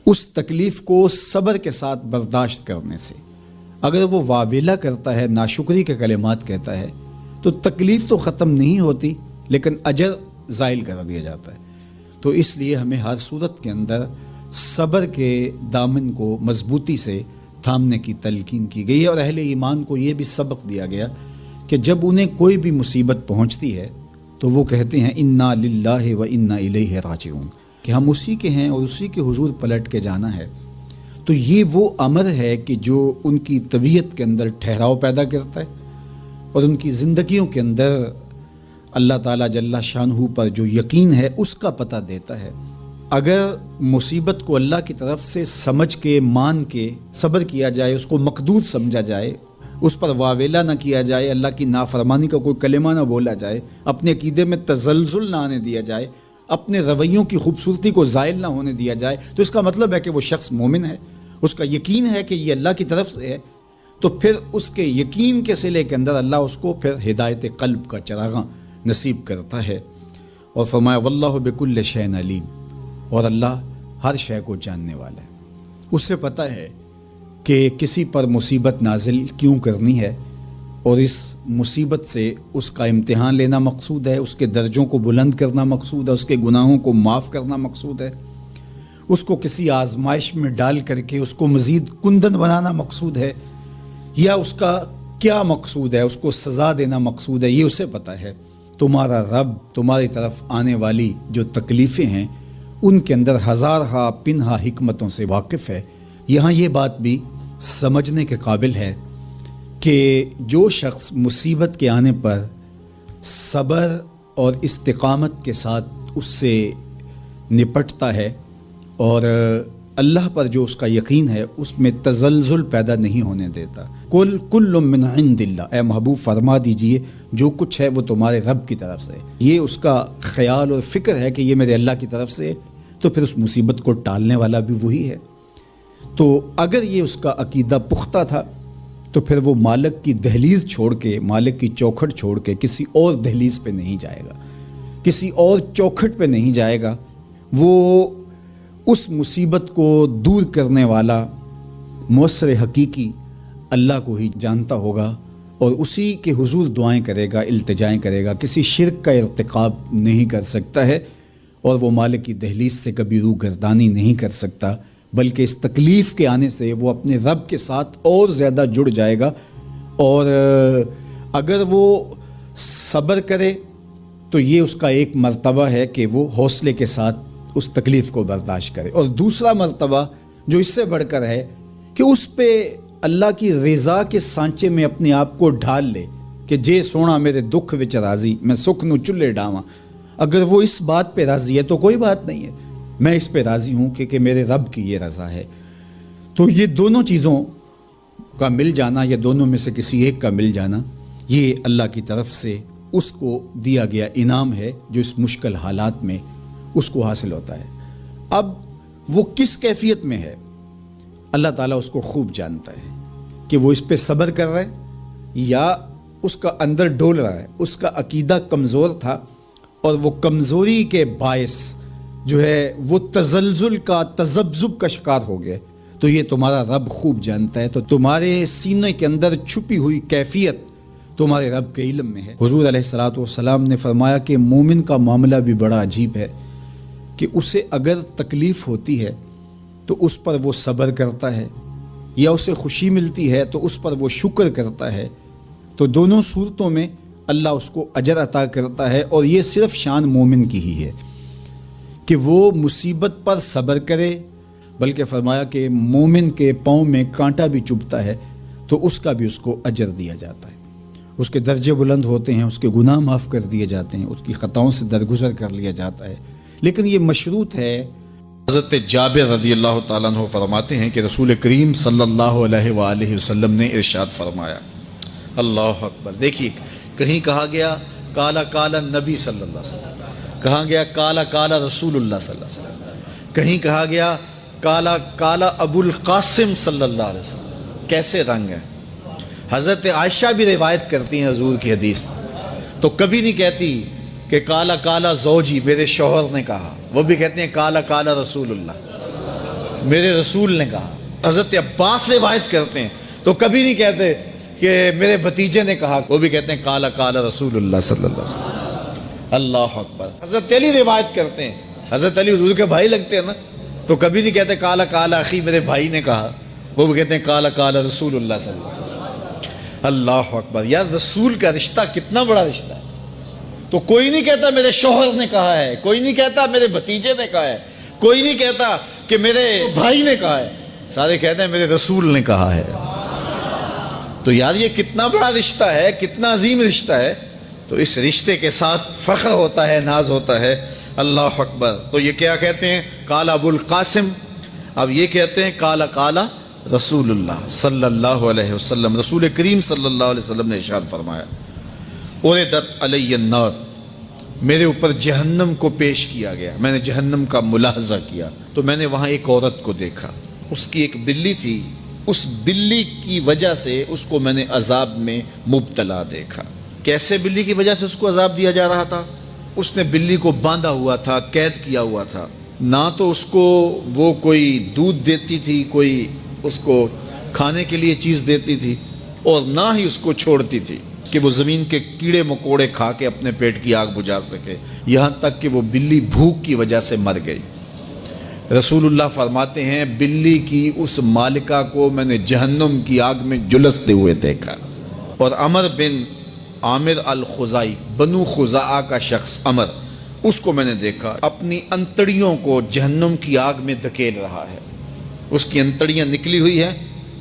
اس تکلیف کو صبر کے ساتھ برداشت کرنے سے۔ اگر وہ واویلا کرتا ہے، ناشکری کے کلمات کہتا ہے، تو تکلیف تو ختم نہیں ہوتی لیکن اجر زائل کر دیا جاتا ہے۔ تو اس لیے ہمیں ہر صورت کے اندر صبر کے دامن کو مضبوطی سے تھامنے کی تلقین کی گئی ہے، اور اہل ایمان کو یہ بھی سبق دیا گیا کہ جب انہیں کوئی بھی مصیبت پہنچتی ہے تو وہ کہتے ہیں انا للہ و انا الیہ راجعون، کہ ہم اسی کے ہیں اور اسی کے حضور پلٹ کے جانا ہے۔ تو یہ وہ امر ہے کہ جو ان کی طبیعت کے اندر ٹھہراؤ پیدا کرتا ہے اور ان کی زندگیوں کے اندر اللہ تعالیٰ جل شانہ پر جو یقین ہے اس کا پتہ دیتا ہے۔ اگر مصیبت کو اللہ کی طرف سے سمجھ کے مان کے صبر کیا جائے، اس کو مقدور سمجھا جائے، اس پر واویلا نہ کیا جائے، اللہ کی نافرمانی کا کوئی کلمہ نہ بولا جائے، اپنے عقیدے میں تزلزل نہ آنے دیا جائے، اپنے رویوں کی خوبصورتی کو زائل نہ ہونے دیا جائے، تو اس کا مطلب ہے کہ وہ شخص مومن ہے، اس کا یقین ہے کہ یہ اللہ کی طرف سے ہے۔ تو پھر اس کے یقین کے صلے کے اندر اللہ اس کو پھر ہدایت قلب کا چراغاں نصیب کرتا ہے۔ اور فرمایا واللہ بکل شیء علیم، اور اللہ ہر شے کو جاننے والا ہے، اسے پتہ ہے کہ کسی پر مصیبت نازل کیوں کرنی ہے، اور اس مصیبت سے اس کا امتحان لینا مقصود ہے، اس کے درجوں کو بلند کرنا مقصود ہے، اس کے گناہوں کو معاف کرنا مقصود ہے، اس کو کسی آزمائش میں ڈال کر کے اس کو مزید کندن بنانا مقصود ہے، یا اس کا کیا مقصود ہے، اس کو سزا دینا مقصود ہے، یہ اسے پتہ ہے۔ تمہارا رب تمہاری طرف آنے والی جو تکلیفیں ہیں ان کے اندر ہزارہا پنہا حکمتوں سے واقف ہے۔ یہاں یہ بات بھی سمجھنے کے قابل ہے کہ جو شخص مصیبت کے آنے پر صبر اور استقامت کے ساتھ اس سے نپٹتا ہے اور اللہ پر جو اس کا یقین ہے اس میں تزلزل پیدا نہیں ہونے دیتا، کل من عند اللہ، اے محبوب فرما دیجئے جو کچھ ہے وہ تمہارے رب کی طرف سے، یہ اس کا خیال اور فکر ہے کہ یہ میرے اللہ کی طرف سے، تو پھر اس مصیبت کو ٹالنے والا بھی وہی ہے۔ تو اگر یہ اس کا عقیدہ پختہ تھا تو پھر وہ مالک کی دہلیز چھوڑ کے، مالک کی چوکھٹ چھوڑ کے کسی اور دہلیز پہ نہیں جائے گا، کسی اور چوکھٹ پہ نہیں جائے گا، وہ اس مصیبت کو دور کرنے والا مؤثر حقیقی اللہ کو ہی جانتا ہوگا اور اسی کے حضور دعائیں کرے گا، التجائیں کرے گا، کسی شرک کا ارتکاب نہیں کر سکتا ہے، اور وہ مالک کی دہلیز سے کبھی روح گردانی نہیں کر سکتا، بلکہ اس تکلیف کے آنے سے وہ اپنے رب کے ساتھ اور زیادہ جڑ جائے گا۔ اور اگر وہ صبر کرے تو یہ اس کا ایک مرتبہ ہے کہ وہ حوصلے کے ساتھ اس تکلیف کو برداشت کرے، اور دوسرا مرتبہ جو اس سے بڑھ کر ہے کہ اس پہ اللہ کی رضا کے سانچے میں اپنے آپ کو ڈھال لے کہ جے سونا میرے دکھ وچ راضی، میں سکھ نو چلے ڈاواں۔ اگر وہ اس بات پہ راضی ہے تو کوئی بات نہیں ہے، میں اس پہ راضی ہوں کہ میرے رب کی یہ رضا ہے۔ تو یہ دونوں چیزوں کا مل جانا، یا دونوں میں سے کسی ایک کا مل جانا، یہ اللہ کی طرف سے اس کو دیا گیا انعام ہے جو اس مشکل حالات میں اس کو حاصل ہوتا ہے۔ اب وہ کس کیفیت میں ہے اللہ تعالیٰ اس کو خوب جانتا ہے، کہ وہ اس پہ صبر کر رہا ہے یا اس کا اندر ڈول رہا ہے، اس کا عقیدہ کمزور تھا اور وہ کمزوری کے باعث جو ہے وہ تزلزل کا، تذبذب کا شکار ہو گئے، تو یہ تمہارا رب خوب جانتا ہے۔ تو تمہارے سینے کے اندر چھپی ہوئی کیفیت تمہارے رب کے علم میں ہے۔ حضور علیہ الصلوۃ والسلام نے فرمایا کہ مومن کا معاملہ بھی بڑا عجیب ہے کہ اسے اگر تکلیف ہوتی ہے تو اس پر وہ صبر کرتا ہے، یا اسے خوشی ملتی ہے تو اس پر وہ شکر کرتا ہے، تو دونوں صورتوں میں اللہ اس کو اجر عطا کرتا ہے، اور یہ صرف شان مومن کی ہی ہے کہ وہ مصیبت پر صبر کرے، بلکہ فرمایا کہ مومن کے پاؤں میں کانٹا بھی چبھتا ہے تو اس کا بھی اس کو اجر دیا جاتا ہے، اس کے درجے بلند ہوتے ہیں، اس کے گناہ معاف کر دیے جاتے ہیں، اس کی خطاؤں سے درگزر کر لیا جاتا ہے، لیکن یہ مشروط ہے۔ حضرت جابر رضی اللہ تعالیٰ عنہ فرماتے ہیں کہ رسول کریم صلی اللہ علیہ وآلہ وسلم نے ارشاد فرمایا، اللہ اکبر، دیکھیے کہیں کہا گیا کالا کالا نبی صلی اللہ علیہ وسلم، کہا گیا کالا کالا رسول اللہ صلی اللہ علیہ وسلم، کہیں کہا گیا کالا کالا ابو القاسم صلی اللہ علیہ وسلم، کیسے رنگ ہے۔ حضرت عائشہ بھی روایت کرتی ہیں حضور کی حدیث، تو کبھی نہیں کہتی کہ کالا کالا زوجی، میرے شوہر نے کہا، وہ بھی کہتے ہیں کالا کالا رسول اللہ۔ میرے رسول نے کہا. حضرت عباس روایت کرتے ہیں تو کبھی نہیں کہتے کہ میرے بھتیجے نے کہا, وہ بھی کہتے ہیں قال قال رسول اللہ صلی اللہ علیہ وسلم. اللہ اکبر. حضرت علی روایت کرتے ہیں, حضرت علی حضور کے بھائی لگتے ہیں نا, تو کبھی نہیں کہتے قال قال اخی, میرے بھائی نے کہا, وہ بھی کہتے ہیں قال قال رسول اللہ صلی اللہ علیہ وسلم. اللہ اکبر. یار رسول کا رشتہ کتنا بڑا رشتہ ہے. تو کوئی نہیں کہتا میرے شوہر نے کہا ہے, کوئی نہیں کہتا میرے بھتیجے نے کہا ہے, کوئی نہیں کہتا کہ میرے بھائی نے کہا ہے, سارے کہتے ہیں میرے رسول نے کہا ہے. تو یار یہ کتنا بڑا رشتہ ہے, کتنا عظیم رشتہ ہے. تو اس رشتے کے ساتھ فخر ہوتا ہے, ناز ہوتا ہے. اللہ اکبر. تو یہ کیا کہتے ہیں, قال ابو القاسم. اب یہ کہتے ہیں قال قال رسول اللہ صلی اللہ علیہ وسلم. رسول کریم صلی اللہ علیہ وسلم نے ارشاد فرمایا, اردت علی النار, میرے اوپر جہنم کو پیش کیا گیا. میں نے جہنم کا ملاحظہ کیا تو میں نے وہاں ایک عورت کو دیکھا, اس کی ایک بلی تھی. اس بلی کی وجہ سے اس کو میں نے عذاب میں مبتلا دیکھا. کیسے بلی کی وجہ سے اس کو عذاب دیا جا رہا تھا؟ اس نے بلی کو باندھا ہوا تھا, قید کیا ہوا تھا. نہ تو اس کو وہ کوئی دودھ دیتی تھی, کوئی اس کو کھانے کے لیے چیز دیتی تھی, اور نہ ہی اس کو چھوڑتی تھی کہ وہ زمین کے کیڑے مکوڑے کھا کے اپنے پیٹ کی آگ بجھا سکے. یہاں تک کہ وہ بلی بھوک کی وجہ سے مر گئی. رسول اللہ فرماتے ہیں بلی کی اس مالکہ کو میں نے جہنم کی آگ میں جلستے ہوئے دیکھا. اور عمر بن عامر الخزائی, بنو خزاعہ کا شخص عمر, اس کو میں نے دیکھا اپنی انتڑیوں کو جہنم کی آگ میں دھکیل رہا ہے. اس کی انتڑیاں نکلی ہوئی ہیں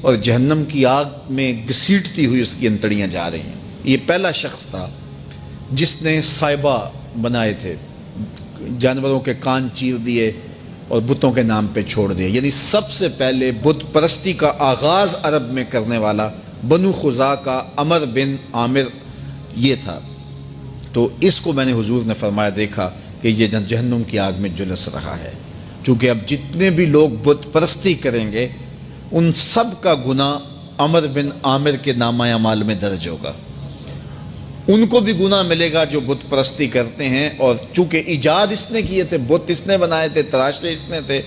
اور جہنم کی آگ میں گھسیٹتی ہوئی اس کی انتڑیاں جا رہی ہیں. یہ پہلا شخص تھا جس نے سائبہ بنائے تھے, جانوروں کے کان چیر دیے اور بتوں کے نام پہ چھوڑ دیے. یعنی سب سے پہلے بت پرستی کا آغاز عرب میں کرنے والا بنو خزاعہ کا عمر بن عامر یہ تھا. تو اس کو میں نے حضور نے فرمایا دیکھا کہ یہ جہنم کی آگ میں جلس رہا ہے. چونکہ اب جتنے بھی لوگ بت پرستی کریں گے ان سب کا گناہ عمر بن عامر کے نامہ اعمال میں درج ہوگا. ان کو بھی گناہ ملے گا جو بت پرستی کرتے ہیں. اور چونکہ ایجاد اس نے کیے تھے, بت اس نے بنائے تھے, تراشے اس نے تھے,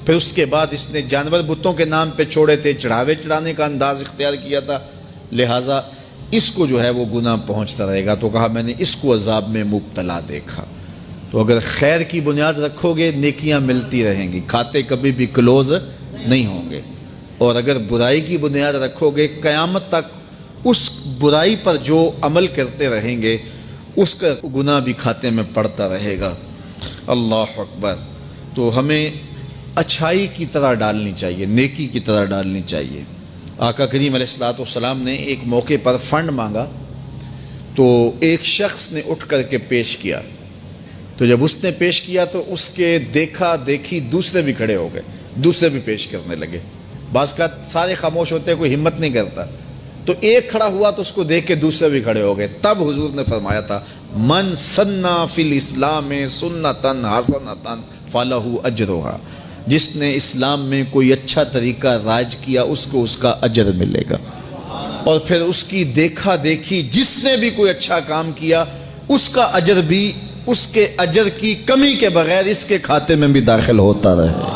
پھر اس کے بعد اس نے جانور بتوں کے نام پہ چھوڑے تھے, چڑھاوے چڑھانے کا انداز اختیار کیا تھا, لہٰذا اس کو جو ہے وہ گناہ پہنچتا رہے گا. تو کہا میں نے اس کو عذاب میں مبتلا دیکھا. تو اگر خیر کی بنیاد رکھو گے نیکیاں ملتی رہیں گی, کھاتے کبھی بھی کلوز نہیں ہوں گے. اور اگر برائی کی بنیاد رکھو گے قیامت تک اس برائی پر جو عمل کرتے رہیں گے اس کا گناہ بھی کھاتے میں پڑتا رہے گا. اللہ اکبر. تو ہمیں اچھائی کی طرح ڈالنی چاہیے, نیکی کی طرح ڈالنی چاہیے. آقا کریم علیہ الصلوۃ والسلام نے ایک موقع پر فنڈ مانگا تو ایک شخص نے اٹھ کر کے پیش کیا. تو جب اس نے پیش کیا تو اس کے دیکھا دیکھی دوسرے بھی کھڑے ہو گئے, دوسرے بھی پیش کرنے لگے. بعض کا سارے خاموش ہوتے ہیں, کوئی ہمت نہیں کرتا. تو ایک کھڑا ہوا تو اس کو دیکھ کے دوسرے بھی کھڑے ہو گئے. تب حضور نے فرمایا تھا من سنّا فی الاسلام سنتن حسنتن فلہ اجرھا, جس نے اسلام میں کوئی اچھا طریقہ رائج کیا اس کو اس کا اجر ملے گا. اور پھر اس کی دیکھا دیکھی جس نے بھی کوئی اچھا کام کیا اس کا اجر بھی اس کے اجر کی کمی کے بغیر اس کے کھاتے میں بھی داخل ہوتا رہے.